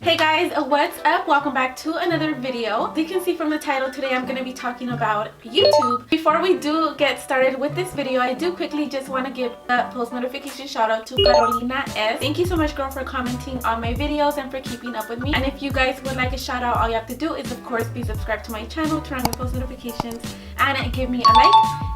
Hey guys, what's up? Welcome back to another video. As you can see from the title, today I'm going to be talking about YouTube. Before we do get started with this video, I do quickly just want to give a post notification shout out to Carolina S. Thank you so much, girl, for commenting on my videos and for keeping up with me. And if you guys would like a shout out, all you have to do is of course be subscribed to my channel, turn on your post notifications, and give me a like.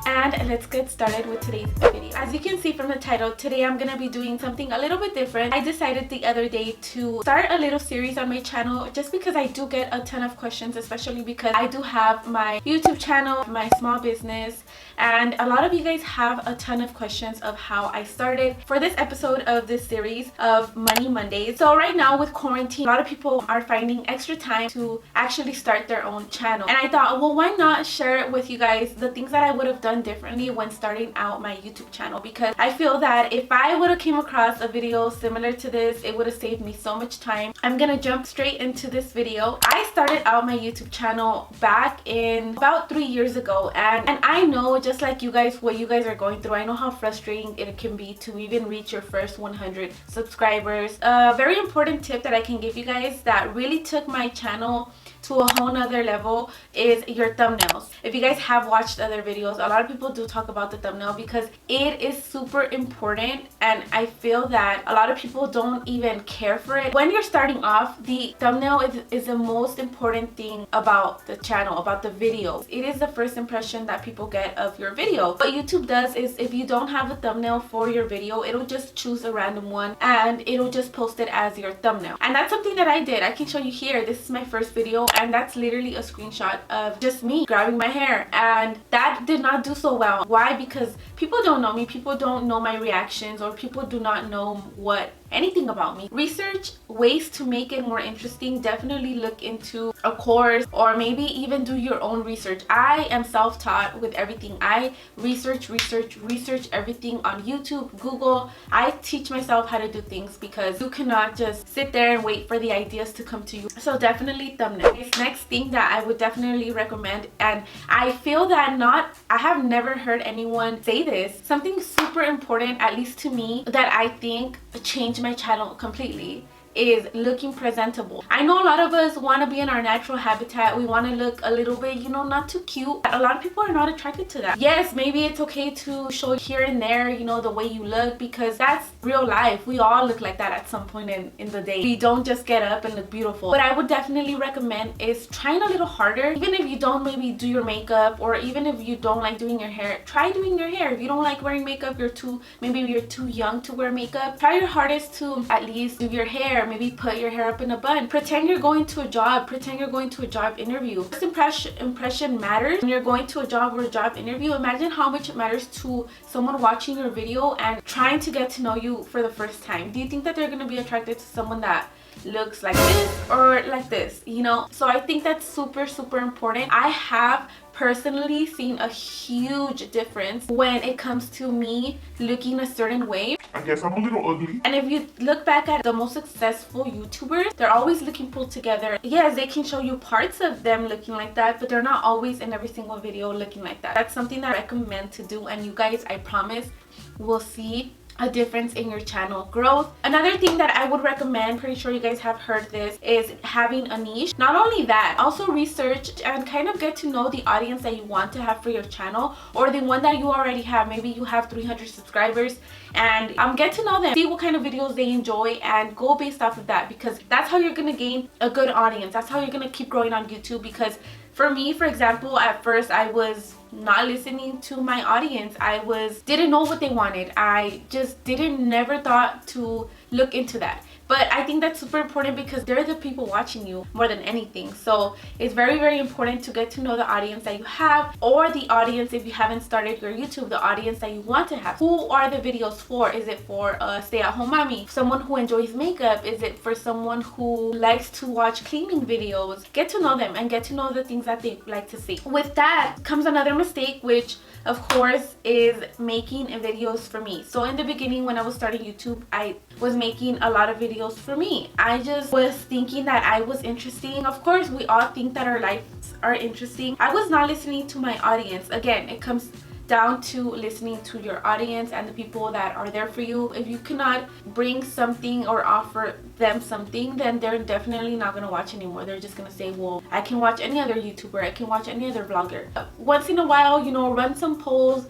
And let's get started with today's video. As you can see from the title, today I'm going to be doing something a little bit different. I decided the other day to start a little series on my channel just because I do get a ton of questions, especially because I do have my YouTube channel, my small business, and a lot of you guys have a ton of questions of how I started for this episode of this series of Money Mondays. So right now with quarantine, a lot of people are finding extra time to actually start their own channel, and I thought, well, why not share with you guys the things that I would have done differently when starting out my YouTube channel, because I feel that if I would have came across a video similar to this, it would have saved me so much time. I'm gonna jump straight into this video. I started out my YouTube channel back in about 3 years ago, and I know, just like you guys, what you guys are going through. I know how frustrating it can be to even reach your first 100 subscribers. A very important tip that I can give you guys that really took my channel to a whole nother level is your thumbnails. If you guys have watched other videos, a lot of people do talk about the thumbnail because it is super important, and I feel that a lot of people don't even care for it. When you're starting off, the thumbnail is the most important thing about the channel, about the video. It is the first impression that people get of your video. What YouTube does is, if you don't have a thumbnail for your video, it'll just choose a random one and it'll just post it as your thumbnail. And that's something that I did. I can show you here. This is my first video, and that's literally a screenshot of just me grabbing my hair, and that did not do so well. Why? Because people don't know me, people don't know my reactions, or people do not know anything about me. Research ways to make it more interesting. Definitely look into a course, or maybe even do your own research. I am self-taught with everything. I research everything on YouTube, Google. I teach myself how to do things because you cannot just sit there and wait for the ideas to come to you. So definitely thumbnails. Next thing that I would definitely recommend, and I feel that I have never heard anyone say this, something super important, at least to me, that I think changed my channel completely, is looking presentable. I know a lot of us want to be in our natural habitat. We want to look a little bit, you know, not too cute. A lot of people are not attracted to that. Yes, maybe it's okay to show here and there, you know, the way you look, because that's real life. We all look like that at some point in the day. We don't just get up and look beautiful. What I would definitely recommend is trying a little harder. Even if you don't maybe do your makeup, or even if you don't like doing your hair, try doing your hair. If you don't like wearing makeup, maybe you're too young to wear makeup, try your hardest to at least do your hair. Maybe put your hair up in a bun. Pretend you're going to a job. Pretend you're going to a job interview. First impression matters when you're going to a job or a job interview. Imagine how much it matters to someone watching your video and trying to get to know you for the first time. Do you think that they're going to be attracted to someone that looks like this or like this, you know? So I think that's super important. I have personally seen a huge difference when it comes to me looking a certain way. I guess I'm a little ugly. And if you look back at the most successful YouTubers, they're always looking pulled together. Yes, they can show you parts of them looking like that, but they're not always in every single video looking like that. That's something that I recommend to do, and you guys, I promise, will see a difference in your channel growth. Another thing that I would recommend, pretty sure you guys have heard this, is having a niche. Not only that, also research and kind of get to know the audience that you want to have for your channel, or the one that you already have. Maybe you have 300 subscribers, and get to know them, see what kind of videos they enjoy, and go based off of that, because that's how you're gonna gain a good audience. That's how you're gonna keep growing on YouTube. Because for me, for example, at first I was not listening to my audience. Didn't know what they wanted. I just never thought to look into that. But I think that's super important because they're the people watching you more than anything. So it's very important to get to know the audience that you have, or the audience, if you haven't started your YouTube, the audience that you want to have. Who are the videos for? Is it for a stay-at-home mommy? Someone who enjoys makeup? Is it for someone who likes to watch cleaning videos? Get to know them and get to know the things that they like to see. With that comes another mistake, which of course is making videos for me. So in the beginning, when I was starting YouTube, I was making a lot of videos for me. I just was thinking that I was interesting. Of course, we all think that our lives are interesting. I was not listening to my audience. Again, it comes down to listening to your audience and the people that are there for you. If you cannot bring something or offer them something, then they're definitely not going to watch anymore. They're just going to say, well, I can watch any other YouTuber, I can watch any other vlogger. Once in a while, you know, run some polls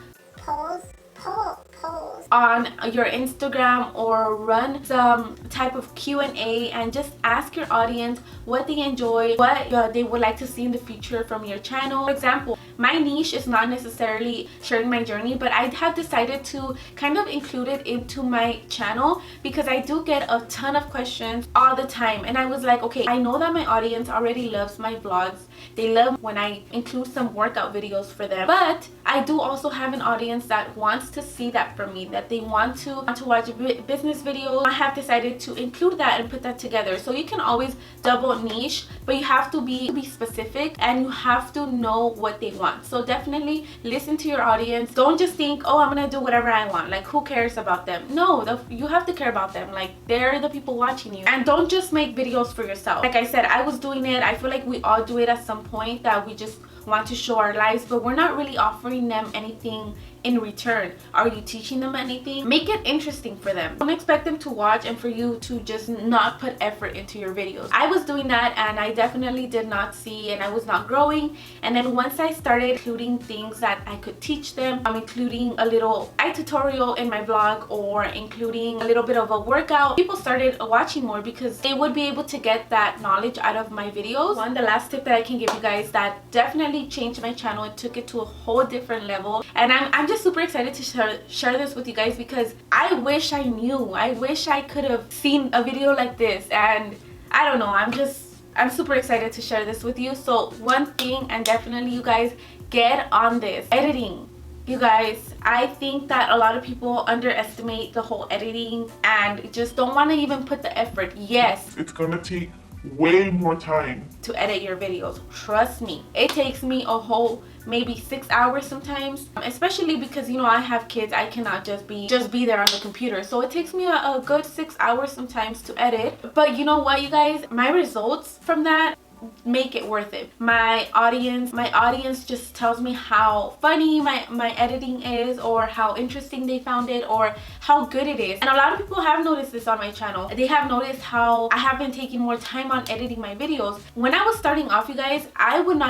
on your Instagram, or run some type of Q&A and just ask your audience what they enjoy, what they would like to see in the future from your channel. For example, my niche is not necessarily sharing my journey, but I have decided to kind of include it into my channel because I do get a ton of questions all the time, and I was like, okay, I know that my audience already loves my vlogs. They love when I include some workout videos for them, but I do also have an audience that wants to see that from me, that they want to watch business videos. I have decided to include that and put that together. So you can always double niche, but you have to be specific, and you have to know what they want. So definitely listen to your audience. Don't just think, oh, I'm gonna do whatever I want, like who cares about them? No, you have to care about them. Like, they're the people watching you. And don't just make videos for yourself. Like I said, I was doing it. I feel like we all do it at some point, that we just want to show our lives, but we're not really offering them anything in return. Are you teaching them anything? Make it interesting for them. Don't expect them to watch and for you to just not put effort into your videos. I was doing that, and I definitely did not see, and I was not growing. And then once I started including things that I could teach them, I'm including a little eye tutorial in my vlog, or including a little bit of a workout, people started watching more because they would be able to get that knowledge out of my videos. The last tip that I can give you guys that definitely changed my channel and took it to a whole different level, and I'm just super excited to share this with you guys, because I wish I knew. I wish I could have seen a video like this, and I don't know, I'm super excited to share this with you. So one thing, and definitely you guys get on this, editing. You guys, I think that a lot of people underestimate the whole editing and just don't want to even put the effort. Yes, it's gonna take way more time to edit your videos. Trust me, it takes me a whole maybe 6 hours sometimes, especially because, you know, I have kids. I cannot just be there on the computer, so it takes me a good 6 hours sometimes to edit. But you know what, you guys, my results from that make it worth it. My audience just tells me how funny my editing is, or how interesting they found it, or how good it is. And a lot of people have noticed this on my channel. They have noticed how I have been taking more time on editing my videos. When I was starting off, you guys, I wouldn't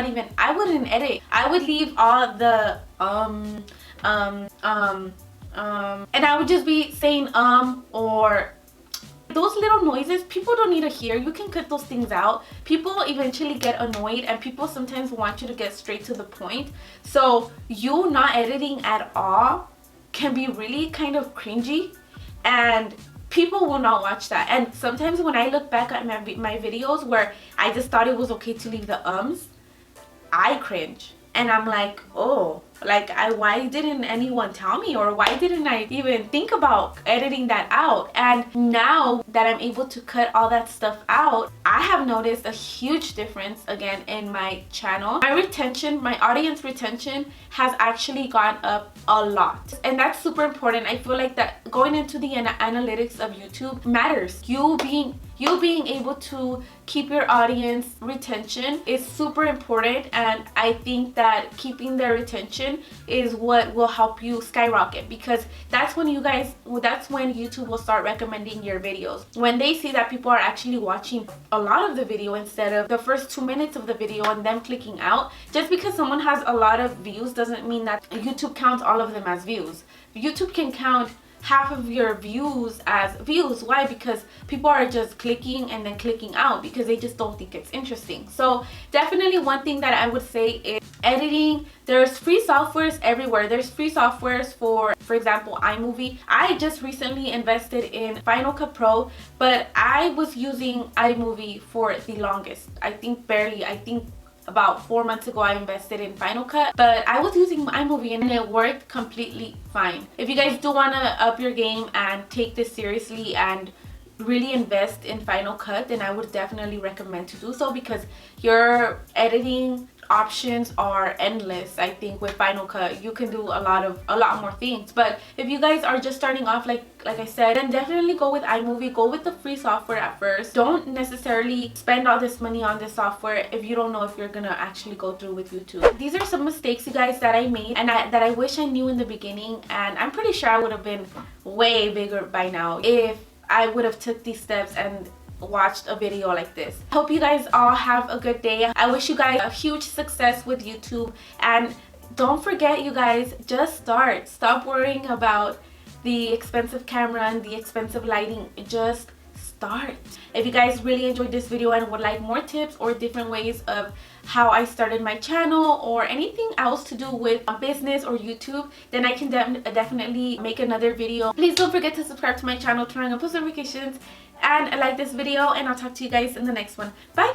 edit. I would leave all the and I would just be saying or those little noises. People don't need to hear. You can cut those things out. People eventually get annoyed, and people sometimes want you to get straight to the point. So you not editing at all can be really kind of cringy, and people will not watch that. And sometimes when I look back at my videos where I just thought it was okay to leave the I cringe. And I'm like, oh, like, why didn't anyone tell me, or why didn't I even think about editing that out? And now that I'm able to cut all that stuff out, I have noticed a huge difference again in my channel. My audience retention has actually gone up a lot, and that's super important. I feel like that going into the analytics of YouTube matters. You being able to keep your audience retention is super important, and I think that keeping their retention is what will help you skyrocket, because that's when YouTube will start recommending your videos. When they see that people are actually watching a lot of the video instead of the first 2 minutes of the video and them clicking out. Just because someone has a lot of views doesn't mean that YouTube counts all of them as views. YouTube can count half of your views as views. Why? Because people are just clicking and then clicking out because they just don't think it's interesting. So definitely one thing that I would say is editing. There's free softwares everywhere. There's free softwares for example, iMovie. I just recently invested in Final Cut Pro, but I was using iMovie for the longest. I think about 4 months ago I invested in Final Cut, but I was using iMovie and it worked completely fine. If you guys do want to up your game and take this seriously and really invest in Final Cut, then I would definitely recommend to do so, because your editing options are endless. I think with Final Cut you can do a lot more things. But if you guys are just starting off, like I said, then definitely go with iMovie. Go with the free software at first. Don't necessarily spend all this money on this software if you don't know if you're gonna actually go through with YouTube. These are some mistakes, you guys, that I made and that I wish I knew in the beginning, and I'm pretty sure I would have been way bigger by now if I would have took these steps and watched a video like this. Hope you guys all have a good day. I wish you guys a huge success with YouTube, and don't forget, you guys, just start. Stop worrying about the expensive camera and the expensive lighting. Just start. If you guys really enjoyed this video and would like more tips or different ways of how I started my channel or anything else to do with business or YouTube, then I can definitely make another video. Please don't forget to subscribe to my channel, turn on post notifications, and like this video, and I'll talk to you guys in the next one. Bye!